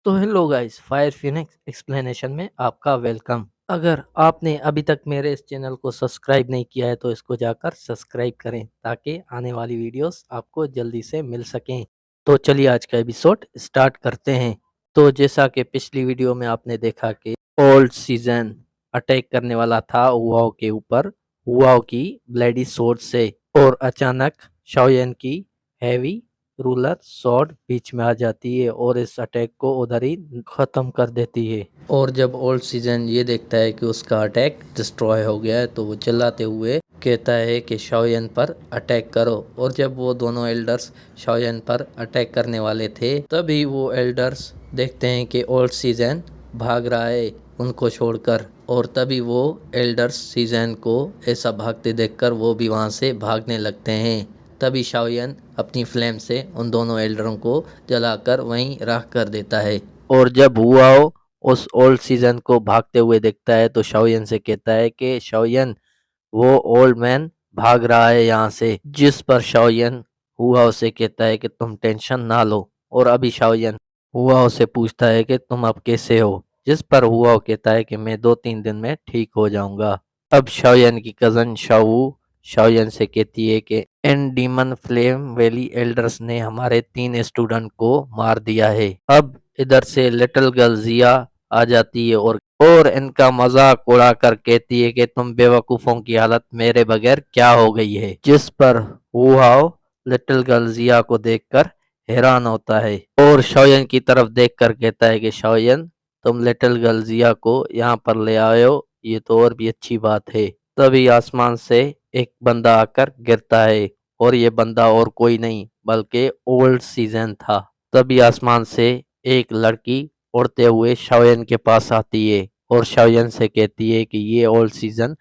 تو hello guys, fire Phoenix explanation میں آپ کا ویلکم۔ اگر آپ نے ابھی تک میرے اس چینل کو سبسکرائب نہیں کیا ہے تو اس کو جا کر سبسکرائب کریں تاکہ آنے والی ویڈیوز آپ کو جلدی سے مل سکیں۔ تو چلیے آج کا ایپیسوڈ سٹارٹ کرتے ہیں۔ تو جیسا کہ پچھلی ویڈیو میں آپ نے دیکھا کہ اولڈ سیزن اٹیک کرنے والا تھا ہواؤ کے اوپر، ہواؤ کی بلیڈی سورڈ سے، اور اچانک شاوین کی ہیوی رولر سورڈ بیچ میں آ جاتی ہے اور اس اٹیک کو ادھر ہی ختم کر دیتی ہے۔ اور جب اولڈ سیزن یہ دیکھتا ہے کہ اس کا اٹیک ڈسٹروائے ہو گیا ہے تو وہ چلاتے ہوئے کہتا ہے کہ شاوین پر اٹیک کرو، اور جب وہ دونوں ایلڈرز شاوین پر اٹیک کرنے والے تھے تبھی وہ ایلڈرز دیکھتے ہیں کہ اولڈ سیزن بھاگ رہا ہے ان کو چھوڑ کر، اور تبھی وہ ایلڈرز سیزن کو ایسا بھاگتے دیکھ کر وہ بھی وہاں سے بھاگنے لگتے ہیں۔ تبھی شاوین اپنی فلیم سے ان دونوں ایلڈروں کو جلا کر وہیں راکھ کر دیتا ہے، اور جب ہواؤ اس اولڈ سیزن کو بھاگتے ہوئے دیکھتا ہے تو شاوین سے کہتا ہے کہ شاوین وہ اولڈ مین بھاگ رہا ہے یہاں سے، جس پر شاوین ہواؤ سے کہتا ہے کہ تم ٹینشن نہ لو، اور ابھی شاوین ہواؤ سے پوچھتا ہے کہ تم اب کیسے ہو، جس پر ہواؤ کہتا ہے کہ میں 2-3 دن میں ٹھیک ہو جاؤں گا۔ اب شاوین کی کزن شاوو شاوین سے کہتی ہے کہ ان ڈیمن فلیم ویلی ایلڈرز نے ہمارے 3 اسٹوڈنٹ کو مار دیا ہے۔ اب ادھر سے لٹل گرل زیا آ جاتی ہے اور ان کا مذاق اڑا کر کہتی ہے کہ تم بیوقوفوں کی حالت میرے بغیر کیا ہو گئی ہے، جس پر ہواؤ لٹل گرل زیا کو دیکھ کر حیران ہوتا ہے اور شاوین کی طرف دیکھ کر کہتا ہے کہ شاوین تم لٹل گرل زیا کو یہاں پر لے آئے ہو، یہ تو اور بھی اچھی بات ہے۔ تبھی آسمان سے ایک بندہ آ کر گرتا ہے، اور یہ بندہ اور کوئی نہیں بلکہ اولڈ سیزن تھا۔ تبھی آسمان سے ایک لڑکی اڑتے ہوئے شاوین کے پاس آتی ہے اور شاوین سے کہتی ہے کہ یہ اولڈ سیزن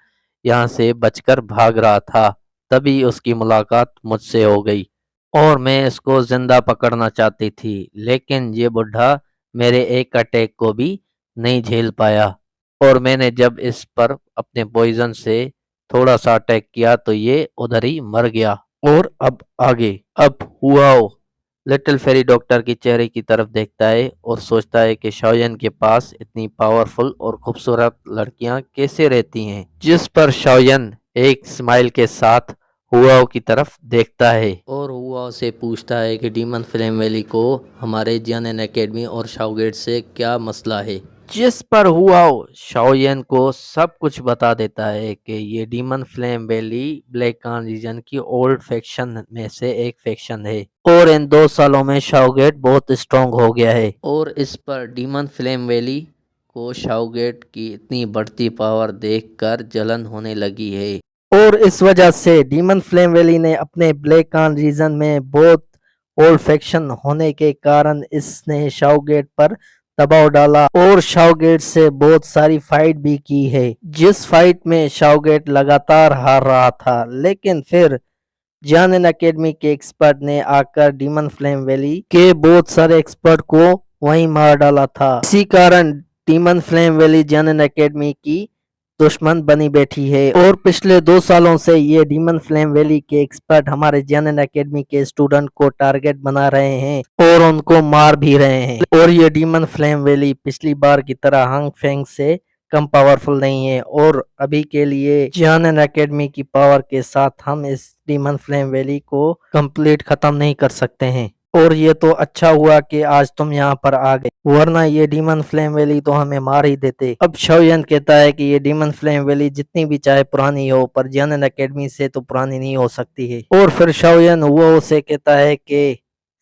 یہاں سے بچ کر بھاگ رہا تھا، تبھی اس کی ملاقات مجھ سے ہو گئی اور میں اس کو زندہ پکڑنا چاہتی تھی، لیکن یہ بڈھا میرے ایک اٹیک کو بھی نہیں جھیل پایا، اور میں نے جب اس پر اپنے پوائزن سے تھوڑا سا اٹیک کیا تو یہ ادھر ہی مر گیا۔ اور اب آگے ہواؤ لٹل فیری ڈاکٹر کی چہرے کی طرف دیکھتا ہے اور سوچتا ہے کہ شاوین کے پاس اتنی پاورفل اور خوبصورت لڑکیاں کیسے رہتی ہیں، جس پر شاوین ایک اسمائل کے ساتھ ہواؤ کی طرف دیکھتا ہے اور ہواؤ سے پوچھتا ہے کہ ڈیمن فلیم ویلی کو ہمارے جینن اکیڈمی اور شاو گیٹ سے کیا مسئلہ ہے، جس پر ہواؤ شاوین کو سب کچھ بتا دیتا ہے کہ یہ ڈیمن فلیم ویلی بلیک کان ریجن کی اولڈ فیکشن میں سے ایک فیکشن ہے، اور ان 2 سالوں میں شاو گیٹ بہت اسٹرانگ ہو گیا ہے، اور اس پر ڈیمن فلیم ویلی کو شاو گیٹ کی اتنی بڑھتی پاور دیکھ کر جلن ہونے لگی ہے، اور اس وجہ سے ڈیمن فلیم ویلی نے اپنے بلیک کان ریجن میں بہت اولڈ فیکشن ہونے کے کارن اس نے شاو گیٹ پر دباؤ ڈالا اور شاو گیٹ سے بہت ساری فائٹ بھی کی ہے، جس فائٹ میں شاو گیٹ لگاتار ہار رہا تھا، لیکن پھر جانن اکیڈمی کے ایکسپرٹ نے آ کر ڈیمن فلیم ویلی کے بہت سارے ایکسپرٹ کو وہیں مار ڈالا تھا، اسی کارن ڈیمن فلیم ویلی جانن اکیڈمی کی دشمن بنی بیٹھی ہے، اور پچھلے 2 سالوں سے یہ ڈیمن فلیم ویلی کے ایکسپرٹ ہمارے جانن اکیڈمی کے اسٹوڈنٹ کو ٹارگٹ بنا رہے ہیں اور ان کو مار بھی رہے ہیں، اور یہ ڈیمن فلیم ویلی پچھلی بار کی طرح ہانگ فینگ سے کم پاورفل نہیں ہے، اور ابھی کے لیے جانن اکیڈمی کی پاور کے ساتھ ہم اس ڈیمن فلیم ویلی کو کمپلیٹ ختم نہیں کر سکتے ہیں، اور یہ تو اچھا ہوا کہ آج تم یہاں پر آ گئے، ورنہ یہ ڈیمن فلیم ویلی تو ہمیں مار ہی دیتے۔ اب شاوین کہتا ہے کہ یہ ڈیمن فلیم ویلی جتنی بھی چاہے پرانی ہو پر جانن اکیڈمی سے تو پرانی نہیں ہو سکتی ہے، اور پھر شاوین وہ اسے کہتا ہے کہ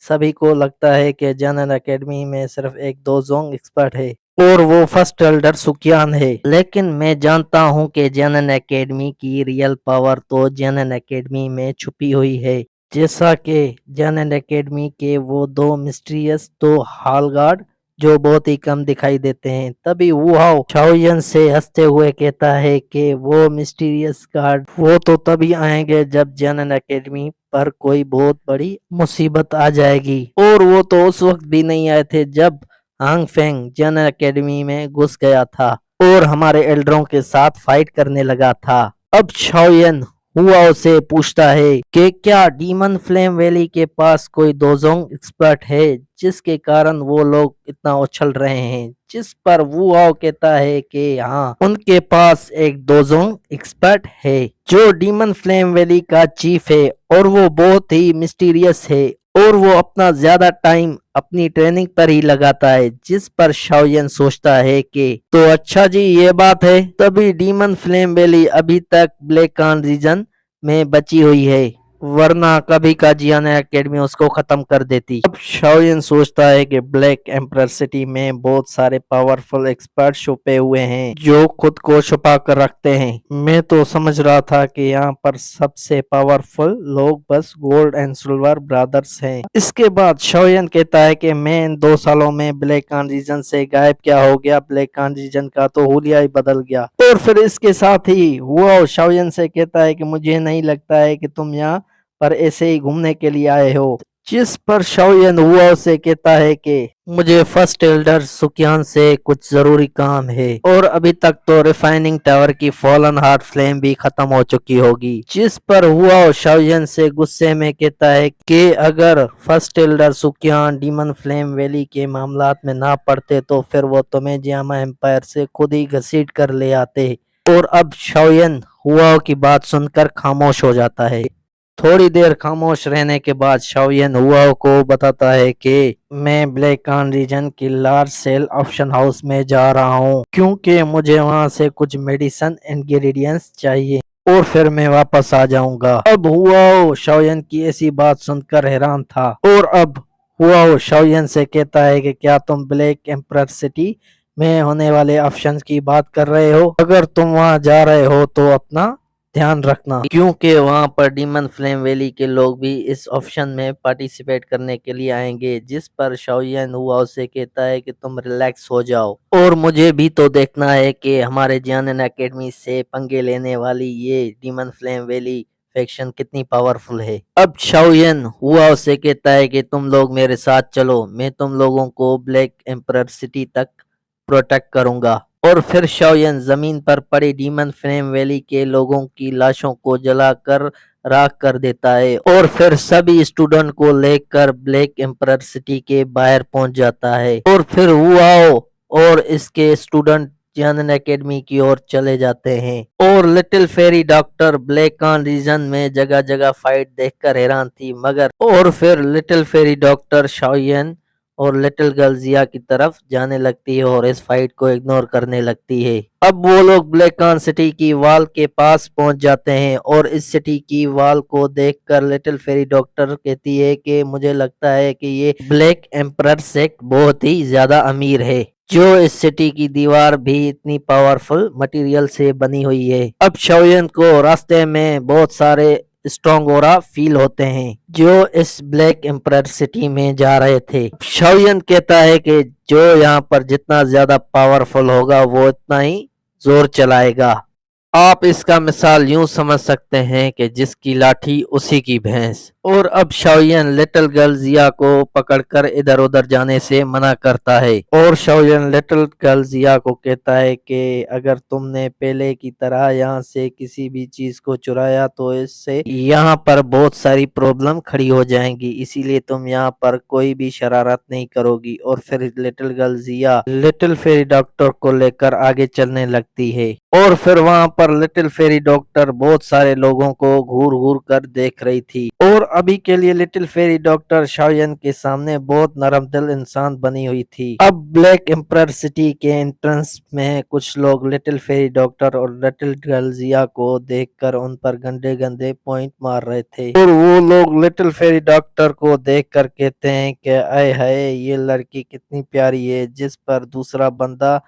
سبھی کو لگتا ہے کہ جانن اکیڈمی میں صرف 1-2 زونگ ایکسپرٹ ہے اور وہ فرسٹ ایلڈر سکیان ہے، لیکن میں جانتا ہوں کہ جانن اکیڈمی کی ریئل پاور تو جانن اکیڈمی میں چھپی ہوئی ہے، جیسا کہ جانن اکیڈمی کے وہ 2 مسٹریس 2 ہال گارڈ جو بہت ہی کم دکھائی دیتے ہیں۔ تبھی ہواؤ شاوین سے ہنستے ہوئے کہتا ہے کہ وہ مسٹیریس گارڈ وہ تو تبھی آئیں گے جب جانن اکیڈمی پر کوئی بہت بڑی مصیبت آ جائے گی، اور وہ تو اس وقت بھی نہیں آئے تھے جب ہانگ فینگ جانن اکیڈمی میں گھس گیا تھا اور ہمارے ایلڈروں کے ساتھ فائٹ کرنے لگا تھا۔ اب شاوین हुआओ से पूछता है कि क्या डीमन फ्लेम वैली के पास कोई दोजोंग एक्सपर्ट है जिसके कारण वो लोग इतना उछल रहे हैं, जिस पर वुआओ कहता है कि हाँ, उनके पास एक दोजोंग एक्सपर्ट है जो डीमन फ्लेम वैली का चीफ है और वो बहुत ही मिस्टीरियस है और वो अपना ज्यादा टाइम अपनी ट्रेनिंग पर ही लगाता है। जिस पर शाओयन सोचता है कि तो अच्छा जी, ये बात है, तभी डीमन फ्लेम वैली अभी तक ब्लैक कान रीजन में बची हुई है, वरना कभी काजियाना एकेडमी उसको खत्म कर देती। अब शाओयन सोचता है कि ब्लैक एम्परर सिटी में बहुत सारे पावरफुल एक्सपर्ट छुपे हुए हैं जो खुद को छुपा कर रखते हैं। मैं तो समझ रहा था कि यहाँ पर सबसे पावरफुल लोग बस गोल्ड एंड सिल्वर ब्रदर्स हैं। इसके बाद शाओयन कहता है कि मैं इन 2 सालों में ब्लैक कान रीजन से गायब क्या हो गया, ब्लैक कान रीजन का तो हुलिया ही बदल गया। और फिर इसके साथ ही वो शाओयन से कहता है कि मुझे नहीं लगता है कि तुम यहाँ पर ऐसे ही घूमने के लिए आए हो। जिस पर शाओयन हुआ से कहता है कि मुझे फर्स्ट एल्डर सुकियान से कुछ जरूरी काम है और अभी तक तो रिफाइनिंग टावर की फॉलन हार्ट फ्लेम भी खत्म हो चुकी होगी। जिस पर हुआ शाओयन से गुस्से में कहता है कि अगर फर्स्ट एल्डर सुकियान डीमन फ्लेम वैली के मामलात में ना पड़ते तो फिर वो तुम्हें जियामा एम्पायर से खुद ही घसीट कर ले आते। और अब शाओयन हुआ की बात सुनकर खामोश हो जाता है। थोड़ी देर खामोश रहने के बाद शाओयन हुआओ को बताता है कि मैं ब्लैक कान रीजन की लार्ज सेल ऑप्शन हाउस में जा रहा हूँ क्योंकि मुझे वहाँ से कुछ मेडिसिन इंग्रेडिएंट्स चाहिए और फिर मैं वापस आ जाऊंगा। अब हुआओ शाओयन की ऐसी बात सुनकर हैरान था और अब हुआओ शाओयन से कहता है कि क्या तुम ब्लैक एम्परर सिटी में होने वाले ऑप्शंस की बात कर रहे हो? अगर तुम वहाँ जा रहे हो तो अपना ध्यान रखना क्योंकि वहां पर डीमन फ्लेम वैली के लोग भी इस ऑप्शन में पार्टिसिपेट करने के लिए आएंगे। जिस पर शाओयन हुआ से कहता है कि तुम रिलैक्स हो जाओ और मुझे भी तो देखना है कि हमारे जियानन एकेडमी से पंगे लेने वाली ये डीमन फ्लेम वैली फैक्शन कितनी पावरफुल है। अब शाओयन हुआ से कहता है कि तुम लोग मेरे साथ चलो, मैं तुम लोगों को ब्लैक एम्परर सिटी तक प्रोटेक्ट करूंगा। और फिर शाओयन जमीन पर पड़ी डीमन फ्लेम वैली के लोगों की लाशों को जलाकर राख कर देता है और फिर सभी स्टूडेंट को लेकर ब्लैक एम्परर सिटी के बाहर पहुंच जाता है। और फिर हुआओ और इसके स्टूडेंट जियानन एकेडमी की ओर चले जाते हैं और लिटिल फेरी डॉक्टर ब्लैक कान रीजन में जगह जगह फाइट देखकर हैरान थी, मगर और फिर लिटिल फेरी डॉक्टर शाओयन और लिटिल गर्ल जिया की तरफ जाने लगती है और इस फाइट को इग्नोर करने लगती है। अब वो लोग ब्लैक कान सिटी की वॉल के पास पहुंच जाते हैं और इस सिटी की वॉल को देखकर लिटिल फेरी डॉक्टर कहती है कि मुझे लगता है कि ये ब्लैक एम्परर सेक्ट बहुत ही ज्यादा अमीर है जो इस सिटी की दीवार भी इतनी पावरफुल मटेरियल से बनी हुई है। अब शाओयन को रास्ते में बहुत सारे स्ट्रॉन्ग ओरा फील होते हैं जो इस ब्लैक एम्परर सिटी में जा रहे थे। शाओयन कहता है कि जो यहाँ पर जितना ज्यादा पावरफुल होगा वो इतना ही जोर चलाएगा। आप इसका मिसाल यूं समझ सकते हैं कि जिसकी लाठी उसी की भैंस। और अब शाओयन लिटिल गर्ल जिया को पकड़कर इधर उधर जाने से मना करता है और शाओयन लिटिल गर्ल जिया को कहता है कि अगर तुमने पहले की तरह यहाँ से किसी भी चीज को चुराया तो इससे यहाँ पर बहुत सारी प्रॉब्लम खड़ी हो जाएंगी, इसीलिए तुम यहाँ पर कोई भी शरारत नहीं करोगी। और फिर लिटिल गर्ल जिया लिटिल फेरी डॉक्टर को लेकर आगे चलने लगती है और फिर वहां पर लिटिल फेरी डॉक्टर बहुत सारे लोगों को घूर घूर कर देख रही थी और अभी के लिए लिटिल फेरी डॉक्टर शाओयन के सामने बहुत नरम दिल इंसान बनी हुई थी। अब ब्लैक एम्परर सिटी के एंट्रेंस में कुछ लोग लिटिल फेरी डॉक्टर और लिटिल गर्ल जिया को देखकर उन पर गंदे गंदे पॉइंट मार रहे थे और वो लोग लिटिल फेरी डॉक्टर को देखकर कहते हैं कि आए हाय, ये लड़की कितनी प्यारी है। जिस पर दूसरा बंदा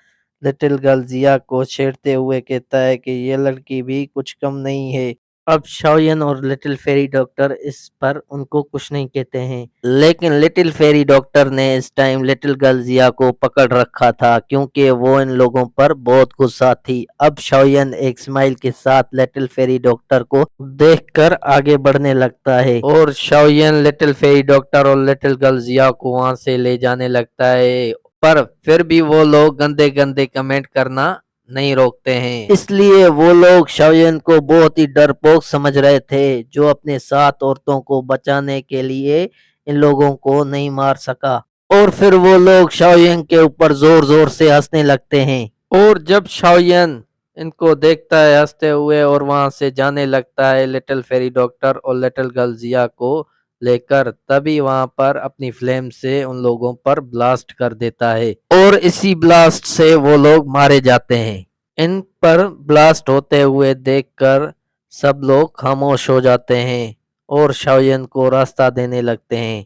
लिटिल गर्ल जिया को छेड़ते हुए कहता है कि ये लड़की भी कुछ कम नहीं है। अब शाओयन और लिटिल फेरी डॉक्टर इस पर उनको कुछ नहीं कहते हैं, लेकिन लिटिल फेरी डॉक्टर ने इस टाइम लिटिल गर्ल जिया को पकड़ रखा था क्योंकि वो इन लोगों पर बहुत गुस्सा थी। अब शाओयन एक स्माइल के साथ लिटिल फेरी डॉक्टर को देखकर आगे बढ़ने लगता है और शाओयन लिटिल फेरी डॉक्टर और लिटिल गर्ल जिया को वहां से ले जाने लगता है, पर फिर भी वो लोग गंदे गंदे कमेंट करना नहीं रोकते हैं। इसलिए वो लोग शाओयन को बहुत ही डरपोक समझ रहे थे, जो अपने 7 औरतों को बचाने के लिए इन लोगों को नहीं मार सका। और फिर वो लोग शाओयन के ऊपर जोर जोर से हंसने लगते हैं। और जब शाओयन इनको देखता है हंसते हुए और वहां से जाने लगता है लिटिल फेरी डॉक्टर और लिटिल गर्ल जिया को लेकर, तभी वहां पर अपनी फ्लेम से उन लोगों पर ब्लास्ट कर देता है और इसी ब्लास्ट से वो लोग मारे जाते हैं। इन पर ब्लास्ट होते हुए देखकर सब लोग खामोश हो जाते हैं और शाओयन को रास्ता देने लगते हैं।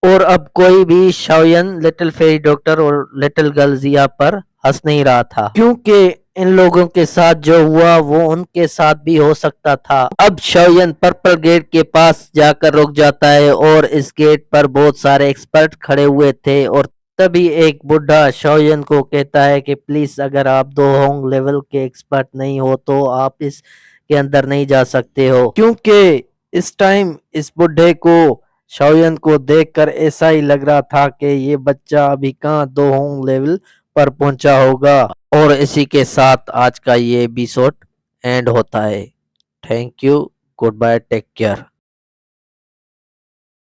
और अब कोई भी शाओयन, लिटिल फेरी डॉक्टर और लिटिल गर्ल जिया पर हंस नहीं रहा था, क्योंकि इन लोगों के साथ जो हुआ वो उनके साथ भी हो सकता था। अब शाओयन पर्पल गेट के पास जाकर रुक जाता है और इस गेट पर बहुत सारे एक्सपर्ट खड़े हुए थे। और तभी एक बुढ़ा शाओयन को कहता है कि प्लीज, अगर आप दो होंग लेवल के एक्सपर्ट नहीं हो तो आप इस के अंदर नहीं जा सकते हो, क्योंकि इस टाइम इस बुढ़े को शाओयन को देखकर ऐसा ही लग रहा था कि ये बच्चा अभी कहाँ 2 होंग लेवल पर पहुंचा होगा। और इसी के साथ आज का ये एपिसोड एंड होता है। Thank you, goodbye, take care.